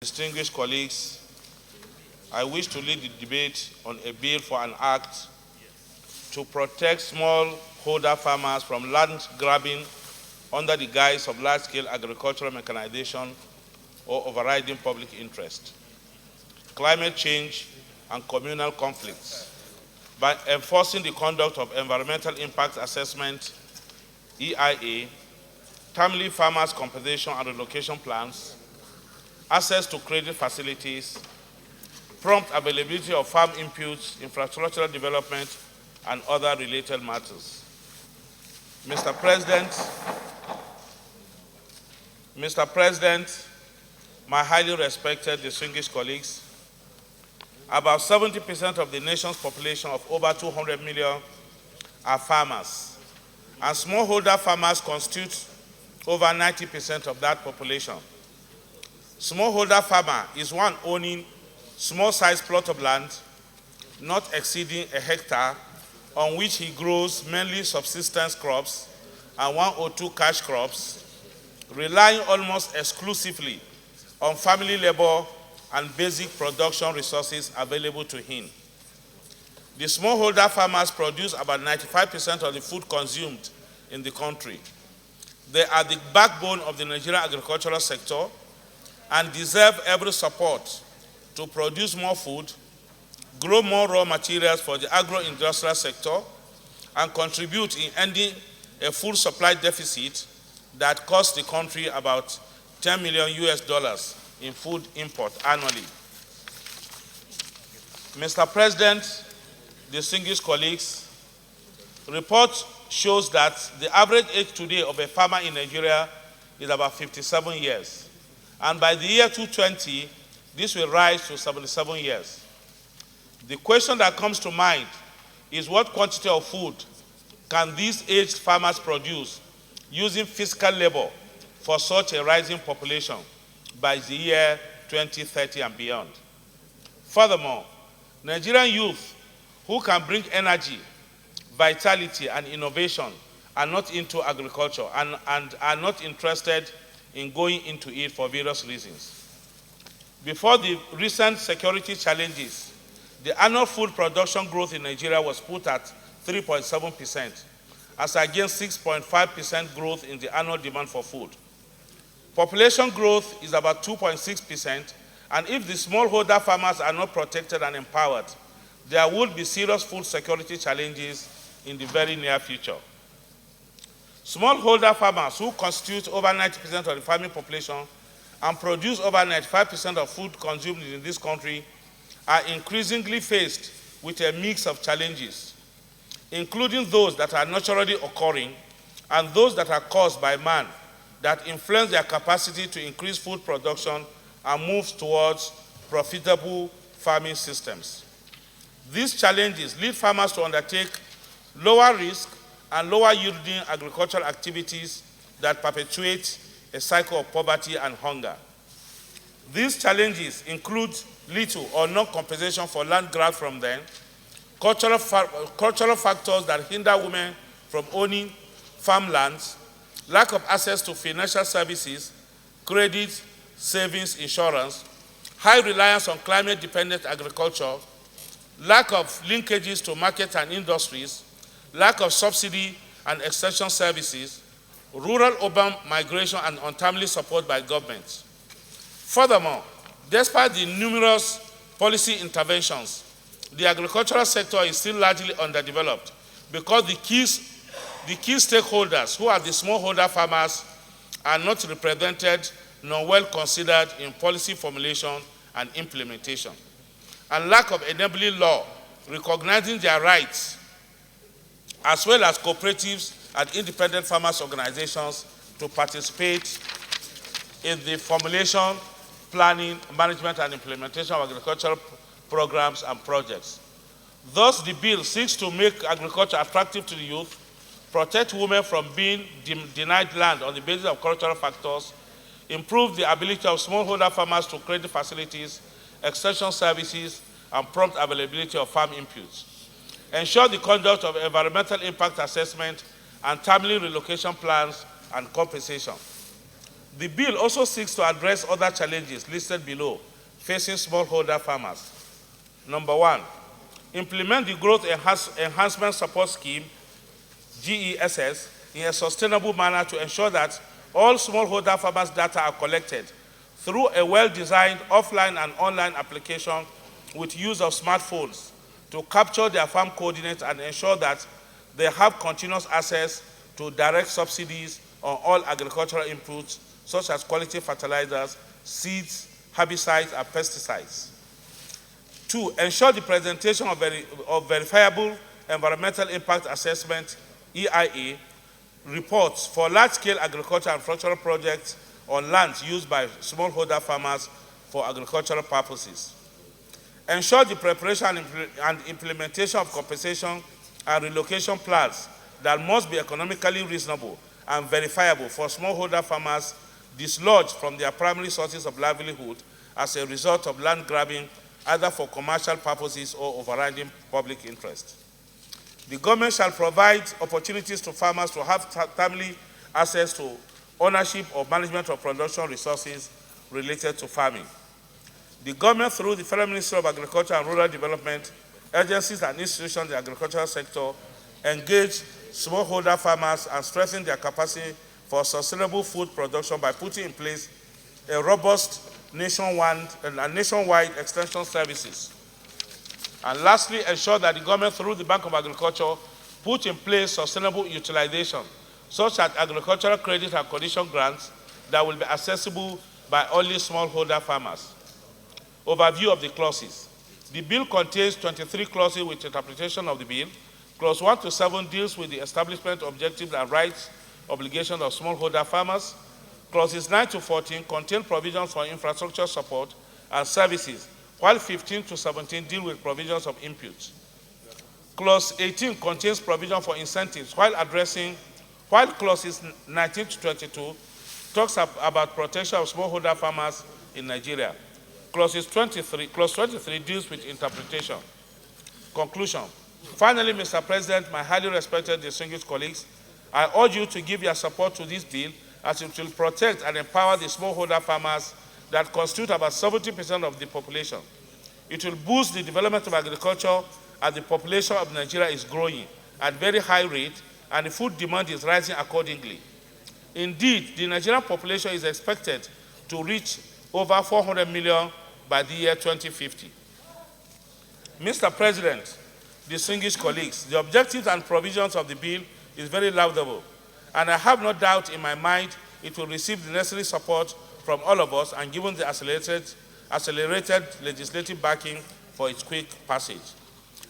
Distinguished colleagues, I wish to lead the debate on a bill for an act to protect smallholder farmers from land grabbing under the guise of large-scale agricultural mechanization or overriding public interest, climate change, and communal conflicts by enforcing the conduct of environmental impact assessment, EIA, timely farmers' compensation and relocation plans, access to credit facilities, prompt availability of farm inputs, infrastructural development, and other related matters. Mr. President, my highly respected distinguished colleagues, about 70% of the nation's population of over 200 million are farmers, and smallholder farmers constitute over 90% of that population. Smallholder farmer is one owning small-sized plot of land, not exceeding a hectare, on which he grows mainly subsistence crops and one or two cash crops, relying almost exclusively on family labor and basic production resources available to him. The smallholder farmers produce about 95% of the food consumed in the country. They are the backbone of the Nigerian agricultural sector and deserve every support to produce more food, grow more raw materials for the agro-industrial sector, and contribute in ending a food supply deficit that costs the country about $10 million in food import annually. Mr. President, distinguished colleagues, report shows that the average age today of a farmer in Nigeria is about 57 years. And by the year 2020, this will rise to 77 years. The question that comes to mind is what quantity of food can these aged farmers produce using physical labor for such a rising population by the year 2030 and beyond? Furthermore, Nigerian youth who can bring energy, vitality, and innovation are not into agriculture and are not interested in going into it for various reasons. Before the recent security challenges, the annual food production growth in Nigeria was put at 3.7%, as against 6.5% growth in the annual demand for food. Population growth is about 2.6%, and if the smallholder farmers are not protected and empowered, there will be serious food security challenges in the very near future. Smallholder farmers, who constitute over 90% of the farming population and produce over 95% of food consumed in this country, are increasingly faced with a mix of challenges, including those that are naturally occurring and those that are caused by man, that influence their capacity to increase food production and move towards profitable farming systems. These challenges lead farmers to undertake lower risk and lower yielding agricultural activities that perpetuate a cycle of poverty and hunger. These challenges include little or no compensation for land grab from them, cultural factors that hinder women from owning farmlands, lack of access to financial services, credit, savings, insurance, high reliance on climate-dependent agriculture, lack of linkages to markets and industries, lack of subsidy and extension services, rural-urban migration, and untimely support by governments. Furthermore, despite the numerous policy interventions, the agricultural sector is still largely underdeveloped because the key stakeholders, who are the smallholder farmers, are not represented nor well considered in policy formulation and implementation, and lack of enabling law recognizing their rights, as well as cooperatives and independent farmers' organizations to participate in the formulation, planning, management, and implementation of agricultural programs and projects. Thus, the bill seeks to make agriculture attractive to the youth, protect women from being denied land on the basis of cultural factors, improve the ability of smallholder farmers to credit facilities, extension services, and prompt availability of farm inputs, ensure the conduct of environmental impact assessment and timely relocation plans and compensation. The bill also seeks to address other challenges listed below facing smallholder farmers. Number one, implement the Growth Enhancement Support Scheme, GESS, in a sustainable manner to ensure that all smallholder farmers' data are collected through a well-designed offline and online application with use of smartphones to capture their farm coordinates and ensure that they have continuous access to direct subsidies on all agricultural inputs such as quality fertilizers, seeds, herbicides, and pesticides. Two, ensure the presentation of verifiable environmental impact assessment, EIA, reports for large-scale agricultural and infrastructural projects on lands used by smallholder farmers for agricultural purposes. Ensure the preparation and implementation of compensation and relocation plans that must be economically reasonable and verifiable for smallholder farmers dislodged from their primary sources of livelihood as a result of land grabbing, either for commercial purposes or overriding public interest. The government shall provide opportunities to farmers to have timely access to ownership or management of production resources related to farming. The government, through the Federal Ministry of Agriculture and Rural Development, agencies and institutions in the agricultural sector, engage smallholder farmers and strengthen their capacity for sustainable food production by putting in place a robust nationwide extension services. And lastly, ensure that the government, through the Bank of Agriculture, put in place sustainable utilization, such as agricultural credit and condition grants that will be accessible by only smallholder farmers. Overview of the clauses. The bill contains 23 clauses with interpretation of the bill. Clause 1 to 7 deals with the establishment, objectives, and rights, obligations of smallholder farmers. Clauses 9 to 14 contain provisions for infrastructure support and services, while 15 to 17 deal with provisions of inputs. Clause 18 contains provision for incentives, while clauses 19 to 22 talks about protection of smallholder farmers in Nigeria. Clause 23 deals with interpretation. Conclusion. Finally, Mr. President, my highly respected distinguished colleagues, I urge you to give your support to this bill as it will protect and empower the smallholder farmers that constitute about 70% of the population. It will boost the development of agriculture as the population of Nigeria is growing at very high rate and the food demand is rising accordingly. Indeed, the Nigerian population is expected to reach over 400 million by the year 2050. Mr. President, distinguished colleagues, the objectives and provisions of the bill is very laudable, and I have no doubt in my mind it will receive the necessary support from all of us and given the accelerated legislative backing for its quick passage.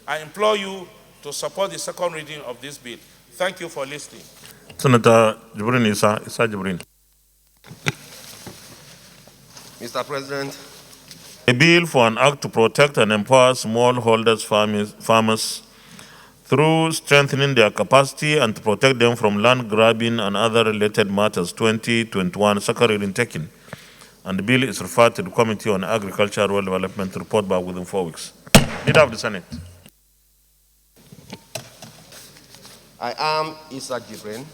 I implore you to support the second reading of this bill. Thank you for listening. Senator Jibrin Isa Jibrin. Mr. President, A bill for an act to protect and empower smallholders farmers through strengthening their capacity and to protect them from land grabbing and other related matters, 2021, second reading taken. And the bill is referred to the Committee on Agriculture and Rural Development to report back within 4 weeks. Leader of the Senate. I am Isa Jibrin,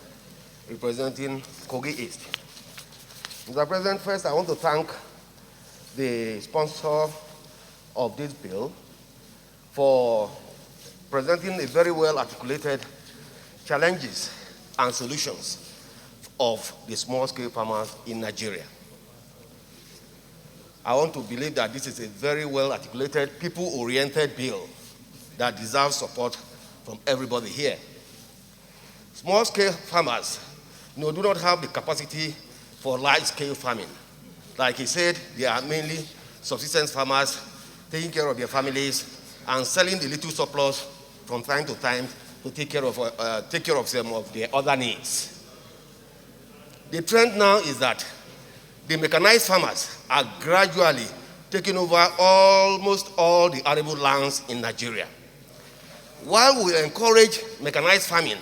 representing Kogi East. Mr. President, first I want to thank the sponsor of this bill for presenting a very well articulated challenges and solutions of the small-scale farmers in Nigeria. I want to believe that this is a very well articulated, people-oriented bill that deserves support from everybody here. Small-scale farmers do not have the capacity for large-scale farming. Like he said, they are mainly subsistence farmers, taking care of their families and selling the little surplus from time to time to take care of some of their other needs. The trend now is that the mechanized farmers are gradually taking over almost all the arable lands in Nigeria. While we encourage mechanized farming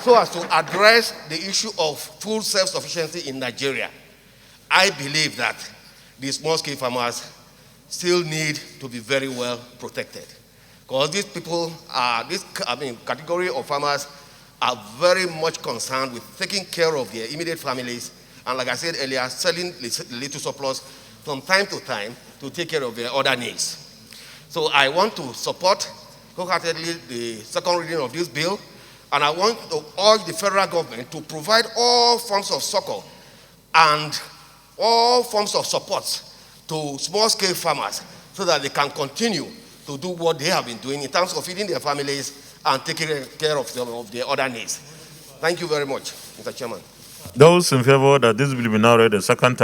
so as to address the issue of food self-sufficiency in Nigeria, I believe that the small-scale farmers still need to be very well protected. Because these people are, category of farmers are very much concerned with taking care of their immediate families And like I said earlier, selling the little surplus from time to time to take care of their other needs. So I want to support wholeheartedly the second reading of this bill, and I want to urge the federal government to provide all forms of succor and all forms of support to small-scale farmers so that they can continue to do what they have been doing in terms of feeding their families and taking care of their other needs. Thank you very much, Mr. Chairman. Those in favor that this bill be now read a second time.